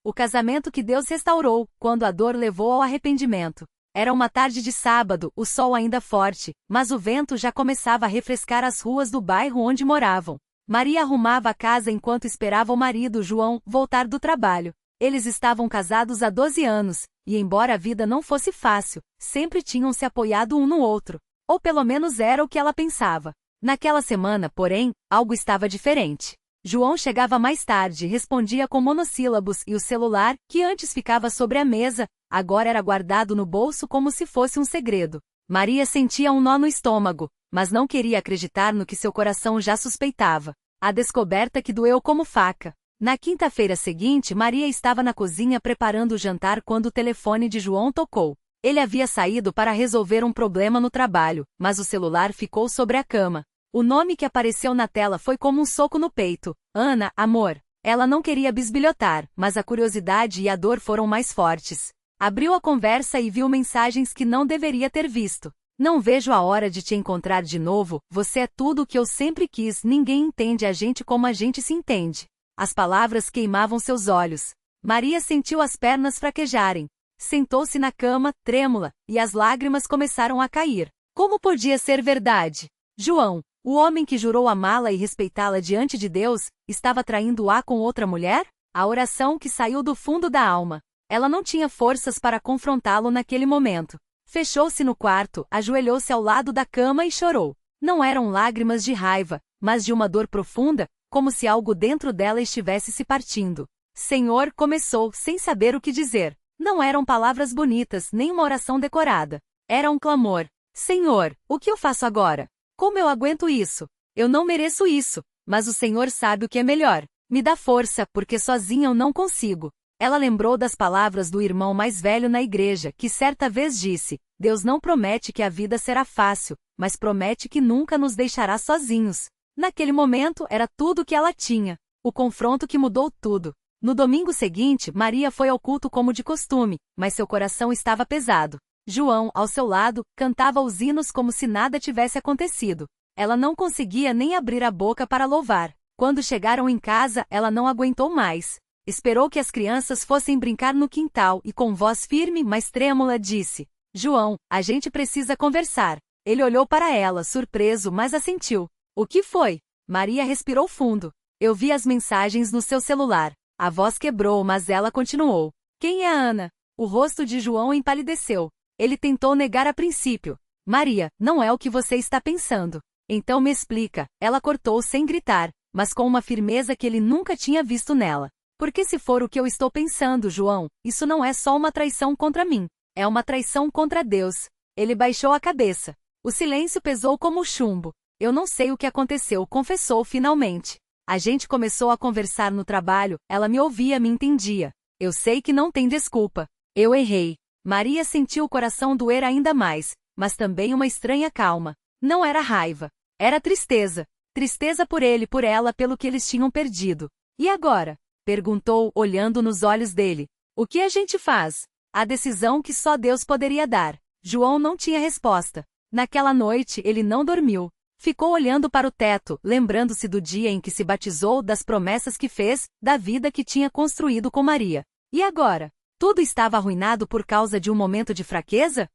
O casamento que Deus restaurou, quando a dor levou ao arrependimento. Era uma tarde de sábado, o sol ainda forte, mas o vento já começava a refrescar as ruas do bairro onde moravam. Maria arrumava a casa enquanto esperava o marido, João, voltar do trabalho. Eles estavam casados há 12 anos, e embora a vida não fosse fácil, sempre tinham se apoiado um no outro. Ou pelo menos era o que ela pensava. Naquela semana, porém, algo estava diferente. João chegava mais tarde, respondia com monossílabos e o celular, que antes ficava sobre a mesa, agora era guardado no bolso como se fosse um segredo. Maria sentia um nó no estômago, mas não queria acreditar no que seu coração já suspeitava. A descoberta que doeu como faca. Na quinta-feira seguinte, Maria estava na cozinha preparando o jantar quando o telefone de João tocou. Ele havia saído para resolver um problema no trabalho, mas o celular ficou sobre a cama. O nome que apareceu na tela foi como um soco no peito. Ana, amor. Ela não queria bisbilhotar, mas a curiosidade e a dor foram mais fortes. Abriu a conversa e viu mensagens que não deveria ter visto. Não vejo a hora de te encontrar de novo, você é tudo o que eu sempre quis, ninguém entende a gente como a gente se entende. As palavras queimavam seus olhos. Maria sentiu as pernas fraquejarem. Sentou-se na cama, trêmula, e as lágrimas começaram a cair. Como podia ser verdade? João, o homem que jurou amá-la e respeitá-la diante de Deus, estava traindo-a com outra mulher? A oração que saiu do fundo da alma. Ela não tinha forças para confrontá-lo naquele momento. Fechou-se no quarto, ajoelhou-se ao lado da cama e chorou. Não eram lágrimas de raiva, mas de uma dor profunda, como se algo dentro dela estivesse se partindo. Senhor, começou, sem saber o que dizer. Não eram palavras bonitas, nem uma oração decorada. Era um clamor. Senhor, o que eu faço agora? Como eu aguento isso? Eu não mereço isso, mas o Senhor sabe o que é melhor. Me dá força, porque sozinha eu não consigo. Ela lembrou das palavras do irmão mais velho na igreja, que certa vez disse: Deus não promete que a vida será fácil, mas promete que nunca nos deixará sozinhos. Naquele momento era tudo o que ela tinha. O confronto que mudou tudo. No domingo seguinte, Maria foi ao culto como de costume, mas seu coração estava pesado. João, ao seu lado, cantava os hinos como se nada tivesse acontecido. Ela não conseguia nem abrir a boca para louvar. Quando chegaram em casa, ela não aguentou mais. Esperou que as crianças fossem brincar no quintal e com voz firme, mas trêmula, disse: João, a gente precisa conversar. Ele olhou para ela, surpreso, mas assentiu. O que foi? Maria respirou fundo. Eu vi as mensagens no seu celular. A voz quebrou, mas ela continuou. Quem é a Ana? O rosto de João empalideceu. Ele tentou negar a princípio. Maria, não é o que você está pensando. Então me explica. Ela cortou sem gritar, mas com uma firmeza que ele nunca tinha visto nela. Porque se for o que eu estou pensando, João, isso não é só uma traição contra mim. É uma traição contra Deus. Ele baixou a cabeça. O silêncio pesou como chumbo. Eu não sei o que aconteceu, confessou finalmente. A gente começou a conversar no trabalho, ela me ouvia, me entendia. Eu sei que não tem desculpa. Eu errei. Maria sentiu o coração doer ainda mais, mas também uma estranha calma. Não era raiva. Era tristeza. Tristeza por ele, por ela, pelo que eles tinham perdido. E agora? Perguntou, olhando nos olhos dele. O que a gente faz? A decisão que só Deus poderia dar. João não tinha resposta. Naquela noite, ele não dormiu. Ficou olhando para o teto, lembrando-se do dia em que se batizou, das promessas que fez, da vida que tinha construído com Maria. E agora? Tudo estava arruinado por causa de um momento de fraqueza?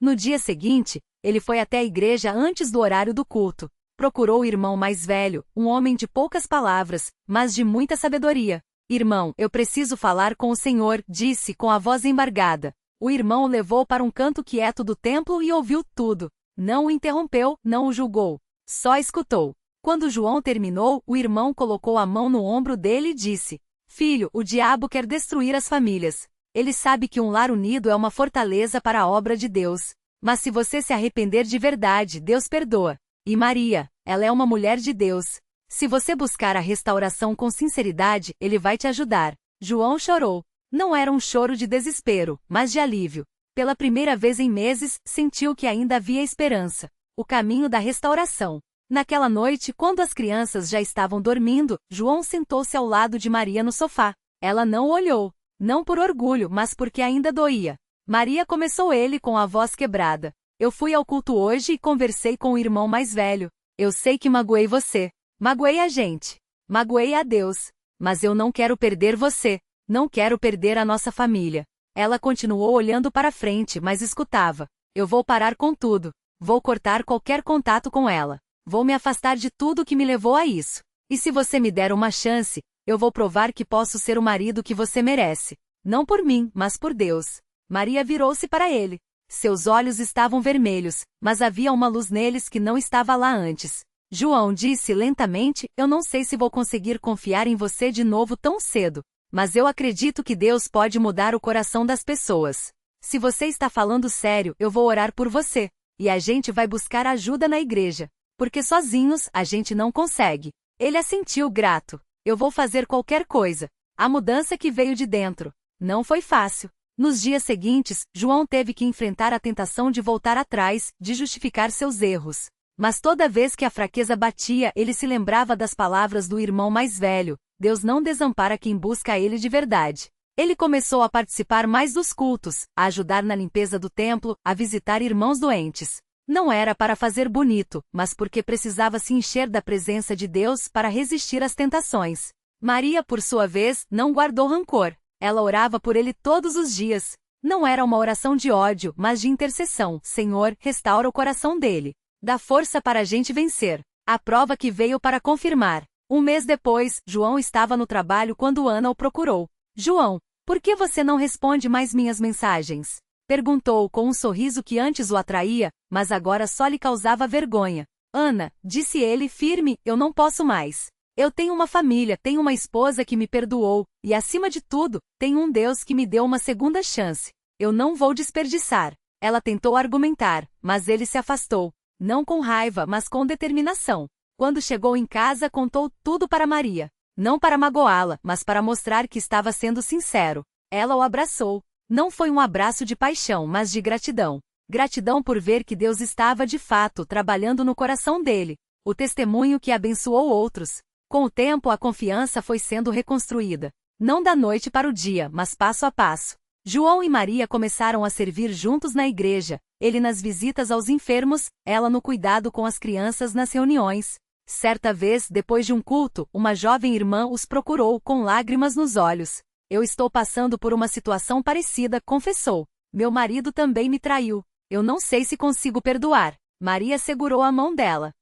No dia seguinte, ele foi até a igreja antes do horário do culto. Procurou o irmão mais velho, um homem de poucas palavras, mas de muita sabedoria. Irmão, eu preciso falar com o Senhor, disse com a voz embargada. O irmão o levou para um canto quieto do templo e ouviu tudo. Não o interrompeu, não o julgou. Só escutou. Quando João terminou, o irmão colocou a mão no ombro dele e disse: Filho, o diabo quer destruir as famílias. Ele sabe que um lar unido é uma fortaleza para a obra de Deus. Mas se você se arrepender de verdade, Deus perdoa. E Maria, ela é uma mulher de Deus. Se você buscar a restauração com sinceridade, Ele vai te ajudar. João chorou. Não era um choro de desespero, mas de alívio. Pela primeira vez em meses, sentiu que ainda havia esperança. O caminho da restauração. Naquela noite, quando as crianças já estavam dormindo, João sentou-se ao lado de Maria no sofá. Ela não o olhou. Não por orgulho, mas porque ainda doía. Maria, começou ele com a voz quebrada. Eu fui ao culto hoje e conversei com o irmão mais velho. Eu sei que magoei você. Magoei a gente. Magoei a Deus. Mas eu não quero perder você. Não quero perder a nossa família. Ela continuou olhando para frente, mas escutava. Eu vou parar com tudo. Vou cortar qualquer contato com ela. Vou me afastar de tudo que me levou a isso. E se você me der uma chance, eu vou provar que posso ser o marido que você merece. Não por mim, mas por Deus. Maria virou-se para ele. Seus olhos estavam vermelhos, mas havia uma luz neles que não estava lá antes. João disse lentamente, eu não sei se vou conseguir confiar em você de novo tão cedo. Mas eu acredito que Deus pode mudar o coração das pessoas. Se você está falando sério, eu vou orar por você. E a gente vai buscar ajuda na igreja. Porque sozinhos, a gente não consegue. Ele assentiu grato. Eu vou fazer qualquer coisa. A mudança que veio de dentro. Não foi fácil. Nos dias seguintes, João teve que enfrentar a tentação de voltar atrás, de justificar seus erros. Mas toda vez que a fraqueza batia, ele se lembrava das palavras do irmão mais velho. Deus não desampara quem busca Ele de verdade. Ele começou a participar mais dos cultos, a ajudar na limpeza do templo, a visitar irmãos doentes. Não era para fazer bonito, mas porque precisava se encher da presença de Deus para resistir às tentações. Maria, por sua vez, não guardou rancor. Ela orava por ele todos os dias. Não era uma oração de ódio, mas de intercessão. Senhor, restaura o coração dele. Dá força para a gente vencer. A prova que veio para confirmar. Um mês depois, João estava no trabalho quando Ana o procurou. João, por que você não responde mais minhas mensagens? Perguntou com um sorriso que antes o atraía, mas agora só lhe causava vergonha. Ana, disse ele firme, eu não posso mais. Eu tenho uma família, tenho uma esposa que me perdoou, e acima de tudo, tenho um Deus que me deu uma segunda chance. Eu não vou desperdiçar. Ela tentou argumentar, mas ele se afastou. Não com raiva, mas com determinação. Quando chegou em casa, contou tudo para Maria. Não para magoá-la, mas para mostrar que estava sendo sincero. Ela o abraçou. Não foi um abraço de paixão, mas de gratidão. Gratidão por ver que Deus estava de fato trabalhando no coração dele. O testemunho que abençoou outros. Com o tempo, a confiança foi sendo reconstruída. Não da noite para o dia, mas passo a passo. João e Maria começaram a servir juntos na igreja, ele nas visitas aos enfermos, ela no cuidado com as crianças nas reuniões. Certa vez, depois de um culto, uma jovem irmã os procurou com lágrimas nos olhos. Eu estou passando por uma situação parecida, confessou. Meu marido também me traiu. Eu não sei se consigo perdoar. Maria segurou a mão dela.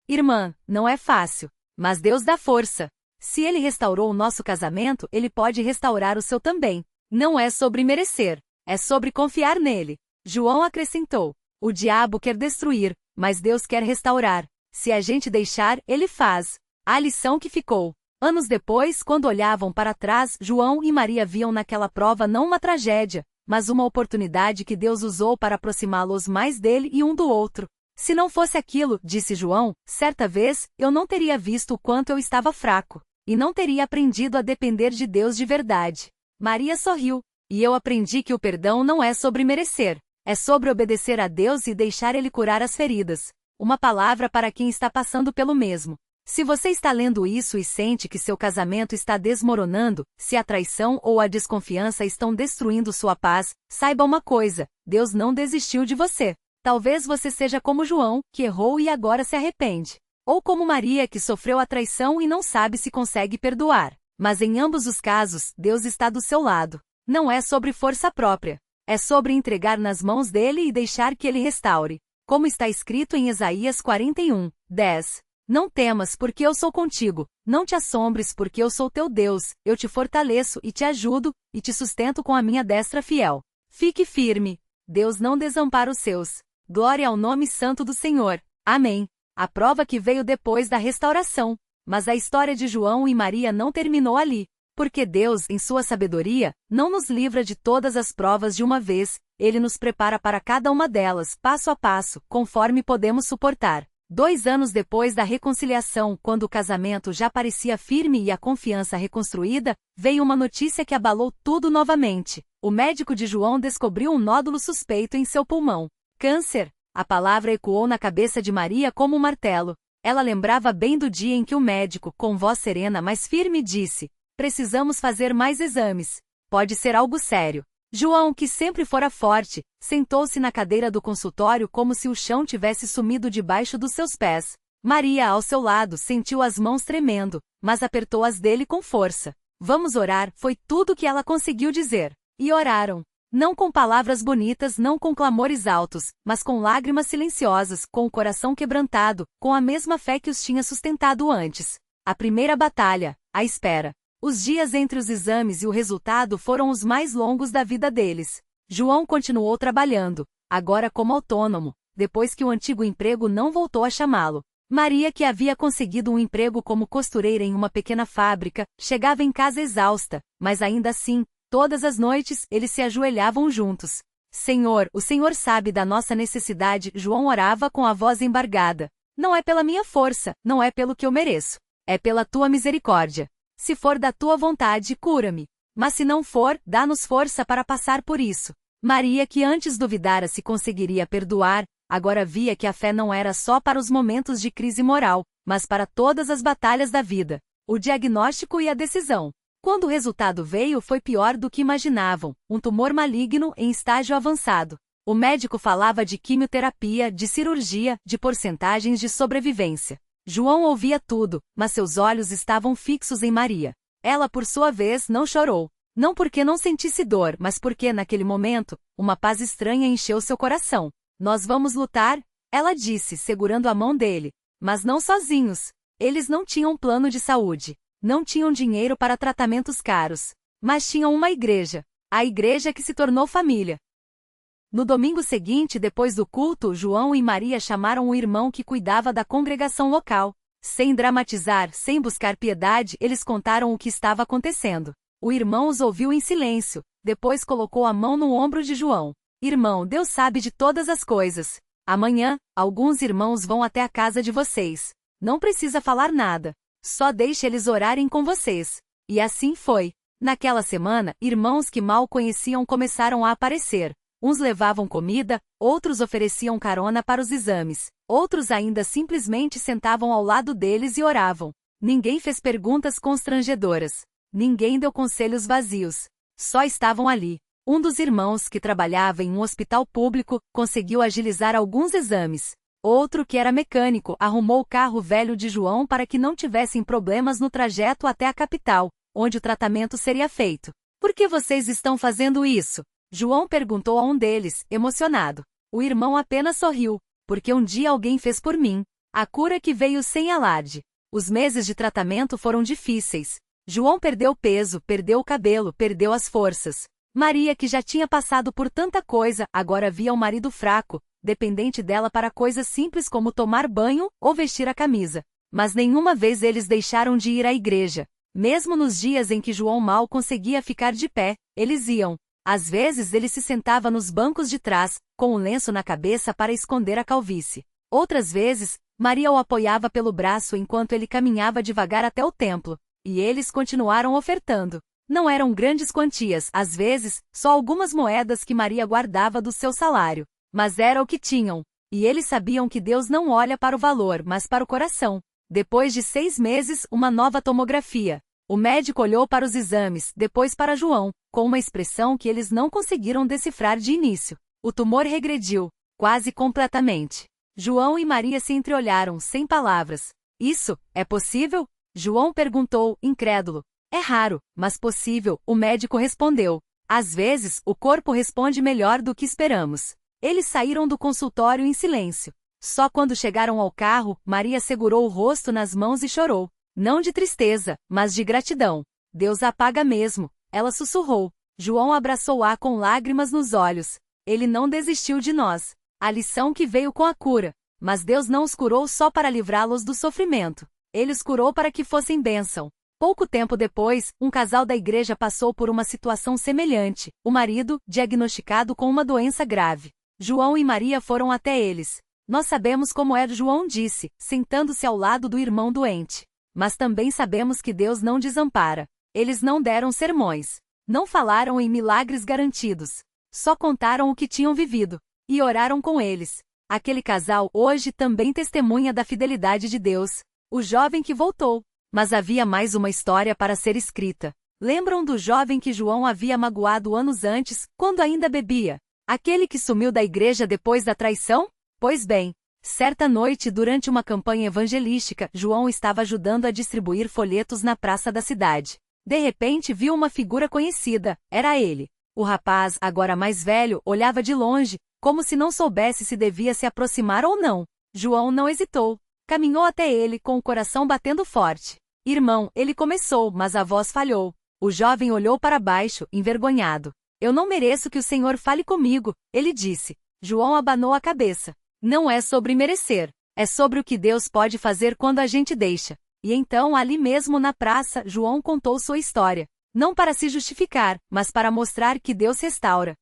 Irmã, não é fácil. Mas Deus dá força. Se Ele restaurou o nosso casamento, Ele pode restaurar o seu também. Não é sobre merecer. É sobre confiar nele. João acrescentou. O diabo quer destruir, mas Deus quer restaurar. Se a gente deixar, Ele faz. A lição que ficou. Anos depois, quando olhavam para trás, João e Maria viam naquela prova não uma tragédia, mas uma oportunidade que Deus usou para aproximá-los mais dele e um do outro. Se não fosse aquilo, disse João, certa vez, eu não teria visto o quanto eu estava fraco, e não teria aprendido a depender de Deus de verdade. Maria sorriu, e eu aprendi que o perdão não é sobre merecer, é sobre obedecer a Deus e deixar Ele curar as feridas. Uma palavra para quem está passando pelo mesmo. Se você está lendo isso e sente que seu casamento está desmoronando, se a traição ou a desconfiança estão destruindo sua paz, saiba uma coisa, Deus não desistiu de você. Talvez você seja como João, que errou e agora se arrepende. Ou como Maria, que sofreu a traição e não sabe se consegue perdoar. Mas em ambos os casos, Deus está do seu lado. Não é sobre força própria. É sobre entregar nas mãos dele e deixar que ele restaure. Como está escrito em Isaías 41:10. Não temas, porque eu sou contigo. Não te assombres, porque eu sou teu Deus. Eu te fortaleço e te ajudo, e te sustento com a minha destra fiel. Fique firme. Deus não desampara os seus. Glória ao nome santo do Senhor. Amém. A prova que veio depois da restauração. Mas a história de João e Maria não terminou ali. Porque Deus, em sua sabedoria, não nos livra de todas as provas de uma vez, Ele nos prepara para cada uma delas, passo a passo, conforme podemos suportar. 2 anos depois da reconciliação, quando o casamento já parecia firme e a confiança reconstruída, veio uma notícia que abalou tudo novamente. O médico de João descobriu um nódulo suspeito em seu pulmão. Câncer. A palavra ecoou na cabeça de Maria como um martelo. Ela lembrava bem do dia em que o médico, com voz serena mas firme, disse: precisamos fazer mais exames. Pode ser algo sério. João, que sempre fora forte, sentou-se na cadeira do consultório como se o chão tivesse sumido debaixo dos seus pés. Maria, ao seu lado, sentiu as mãos tremendo, mas apertou as dele com força. Vamos orar, foi tudo que ela conseguiu dizer. E oraram. Não com palavras bonitas, não com clamores altos, mas com lágrimas silenciosas, com o coração quebrantado, com a mesma fé que os tinha sustentado antes. A primeira batalha, a espera. Os dias entre os exames e o resultado foram os mais longos da vida deles. João continuou trabalhando, agora como autônomo, depois que o antigo emprego não voltou a chamá-lo. Maria, que havia conseguido um emprego como costureira em uma pequena fábrica, chegava em casa exausta, mas ainda assim, todas as noites, eles se ajoelhavam juntos. Senhor, o Senhor sabe da nossa necessidade, João orava com a voz embargada. Não é pela minha força, não é pelo que eu mereço. É pela tua misericórdia. Se for da tua vontade, cura-me. Mas se não for, dá-nos força para passar por isso. Maria, que antes duvidara se conseguiria perdoar, agora via que a fé não era só para os momentos de crise moral, mas para todas as batalhas da vida. O diagnóstico e a decisão. Quando o resultado veio, foi pior do que imaginavam, um tumor maligno em estágio avançado. O médico falava de quimioterapia, de cirurgia, de porcentagens de sobrevivência. João ouvia tudo, mas seus olhos estavam fixos em Maria. Ela, por sua vez, não chorou. Não porque não sentisse dor, mas porque, naquele momento, uma paz estranha encheu seu coração. Nós vamos lutar? Ela disse, segurando a mão dele. Mas não sozinhos. Eles não tinham plano de saúde. Não tinham dinheiro para tratamentos caros. Mas tinham uma igreja. A igreja que se tornou família. No domingo seguinte, depois do culto, João e Maria chamaram o irmão que cuidava da congregação local. Sem dramatizar, sem buscar piedade, eles contaram o que estava acontecendo. O irmão os ouviu em silêncio, depois colocou a mão no ombro de João. Irmão, Deus sabe de todas as coisas. Amanhã, alguns irmãos vão até a casa de vocês. Não precisa falar nada. Só deixe eles orarem com vocês. E assim foi. Naquela semana, irmãos que mal conheciam começaram a aparecer. Uns levavam comida, outros ofereciam carona para os exames, outros ainda simplesmente sentavam ao lado deles e oravam. Ninguém fez perguntas constrangedoras. Ninguém deu conselhos vazios. Só estavam ali. Um dos irmãos, que trabalhava em um hospital público, conseguiu agilizar alguns exames. Outro, que era mecânico, arrumou o carro velho de João para que não tivessem problemas no trajeto até a capital, onde o tratamento seria feito. Por que vocês estão fazendo isso? João perguntou a um deles, emocionado. O irmão apenas sorriu. Porque um dia alguém fez por mim. A cura que veio sem alarde. Os meses de tratamento foram difíceis. João perdeu peso, perdeu o cabelo, perdeu as forças. Maria, que já tinha passado por tanta coisa, agora via o marido fraco, dependente dela para coisas simples como tomar banho ou vestir a camisa. Mas nenhuma vez eles deixaram de ir à igreja. Mesmo nos dias em que João mal conseguia ficar de pé, eles iam. Às vezes ele se sentava nos bancos de trás, com um lenço na cabeça para esconder a calvície. Outras vezes, Maria o apoiava pelo braço enquanto ele caminhava devagar até o templo. E eles continuaram ofertando. Não eram grandes quantias, às vezes, só algumas moedas que Maria guardava do seu salário. Mas era o que tinham. E eles sabiam que Deus não olha para o valor, mas para o coração. Depois de 6 meses, uma nova tomografia. O médico olhou para os exames, depois para João, com uma expressão que eles não conseguiram decifrar de início. O tumor regrediu, quase completamente. João e Maria se entreolharam, sem palavras. Isso, é possível? João perguntou, incrédulo. É raro, mas possível, o médico respondeu. Às vezes, o corpo responde melhor do que esperamos. Eles saíram do consultório em silêncio. Só quando chegaram ao carro, Maria segurou o rosto nas mãos e chorou. Não de tristeza, mas de gratidão. Deus apaga mesmo, ela sussurrou. João abraçou-a com lágrimas nos olhos. Ele não desistiu de nós. A lição que veio com a cura. Mas Deus não os curou só para livrá-los do sofrimento. Ele os curou para que fossem bênção. Pouco tempo depois, um casal da igreja passou por uma situação semelhante. O marido, diagnosticado com uma doença grave. João e Maria foram até eles. Nós sabemos como é, João disse, sentando-se ao lado do irmão doente. Mas também sabemos que Deus não desampara. Eles não deram sermões. Não falaram em milagres garantidos. Só contaram o que tinham vivido. E oraram com eles. Aquele casal hoje também testemunha da fidelidade de Deus. O jovem que voltou. Mas havia mais uma história para ser escrita. Lembram do jovem que João havia magoado anos antes, quando ainda bebia? Aquele que sumiu da igreja depois da traição? Pois bem, certa noite, durante uma campanha evangelística, João estava ajudando a distribuir folhetos na praça da cidade. De repente viu uma figura conhecida, era ele. O rapaz, agora mais velho, olhava de longe, como se não soubesse se devia se aproximar ou não. João não hesitou. Caminhou até ele com o coração batendo forte. Irmão, ele começou, mas a voz falhou. O jovem olhou para baixo, envergonhado. Eu não mereço que o Senhor fale comigo, ele disse. João abanou a cabeça. Não é sobre merecer. É sobre o que Deus pode fazer quando a gente deixa. E então, ali mesmo na praça, João contou sua história. Não para se justificar, mas para mostrar que Deus restaura.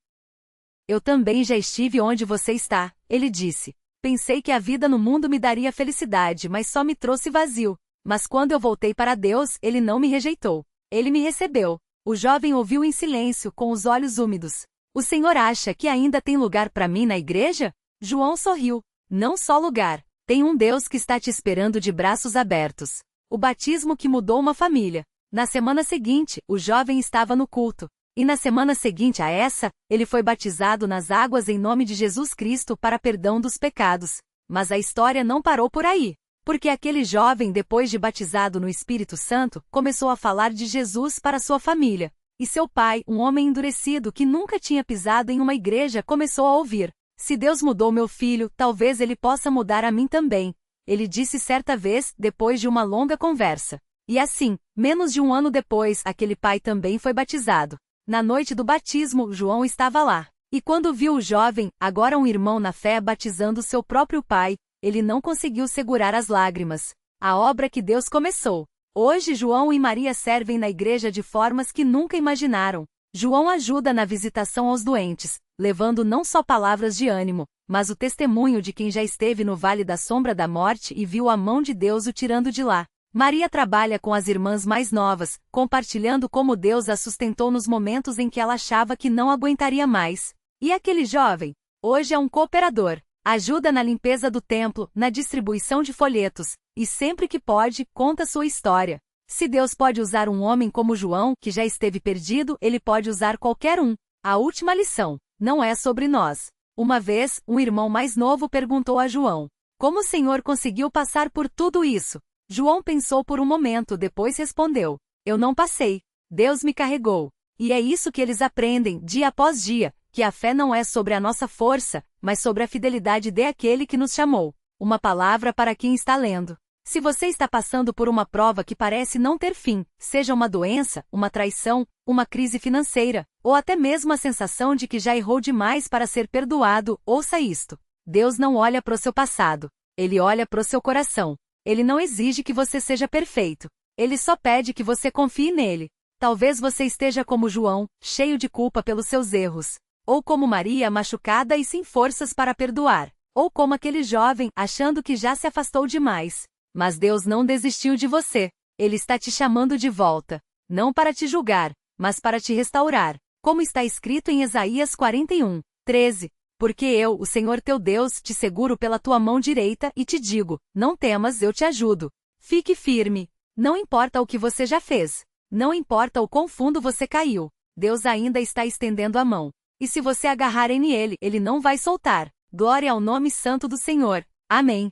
Eu também já estive onde você está, ele disse. Pensei que a vida no mundo me daria felicidade, mas só me trouxe vazio. Mas quando eu voltei para Deus, ele não me rejeitou. Ele me recebeu. O jovem ouviu em silêncio, com os olhos úmidos. O Senhor acha que ainda tem lugar para mim na igreja? João sorriu. Não só lugar. Tem um Deus que está te esperando de braços abertos. O batismo que mudou uma família. Na semana seguinte, o jovem estava no culto. E na semana seguinte a essa, ele foi batizado nas águas em nome de Jesus Cristo para perdão dos pecados. Mas a história não parou por aí. Porque aquele jovem, depois de batizado no Espírito Santo, começou a falar de Jesus para sua família. E seu pai, um homem endurecido que nunca tinha pisado em uma igreja, começou a ouvir. Se Deus mudou meu filho, talvez ele possa mudar a mim também. Ele disse certa vez, depois de uma longa conversa. E assim, menos de um ano depois, aquele pai também foi batizado. Na noite do batismo, João estava lá. E quando viu o jovem, agora um irmão na fé, batizando seu próprio pai, ele não conseguiu segurar as lágrimas. A obra que Deus começou. Hoje João e Maria servem na igreja de formas que nunca imaginaram. João ajuda na visitação aos doentes, levando não só palavras de ânimo, mas o testemunho de quem já esteve no vale da sombra da morte e viu a mão de Deus o tirando de lá. Maria trabalha com as irmãs mais novas, compartilhando como Deus a sustentou nos momentos em que ela achava que não aguentaria mais. E aquele jovem? Hoje é um cooperador. Ajuda na limpeza do templo, na distribuição de folhetos, e sempre que pode, conta sua história. Se Deus pode usar um homem como João, que já esteve perdido, ele pode usar qualquer um. A última lição, não é sobre nós. Uma vez, um irmão mais novo perguntou a João: como o Senhor conseguiu passar por tudo isso? João pensou por um momento, depois respondeu: eu não passei. Deus me carregou. E é isso que eles aprendem, dia após dia, que a fé não é sobre a nossa força, mas sobre a fidelidade daquele que nos chamou. Uma palavra para quem está lendo. Se você está passando por uma prova que parece não ter fim, seja uma doença, uma traição, uma crise financeira, ou até mesmo a sensação de que já errou demais para ser perdoado, ouça isto. Deus não olha para o seu passado. Ele olha para o seu coração. Ele não exige que você seja perfeito. Ele só pede que você confie nele. Talvez você esteja como João, cheio de culpa pelos seus erros. Ou como Maria, machucada e sem forças para perdoar. Ou como aquele jovem, achando que já se afastou demais. Mas Deus não desistiu de você. Ele está te chamando de volta. Não para te julgar, mas para te restaurar. Como está escrito em Isaías 41:13. Porque eu, o Senhor teu Deus, te seguro pela tua mão direita e te digo: não temas, eu te ajudo. Fique firme. Não importa o que você já fez. Não importa o quão fundo você caiu. Deus ainda está estendendo a mão. E se você agarrar nele, ele não vai soltar. Glória ao nome santo do Senhor. Amém.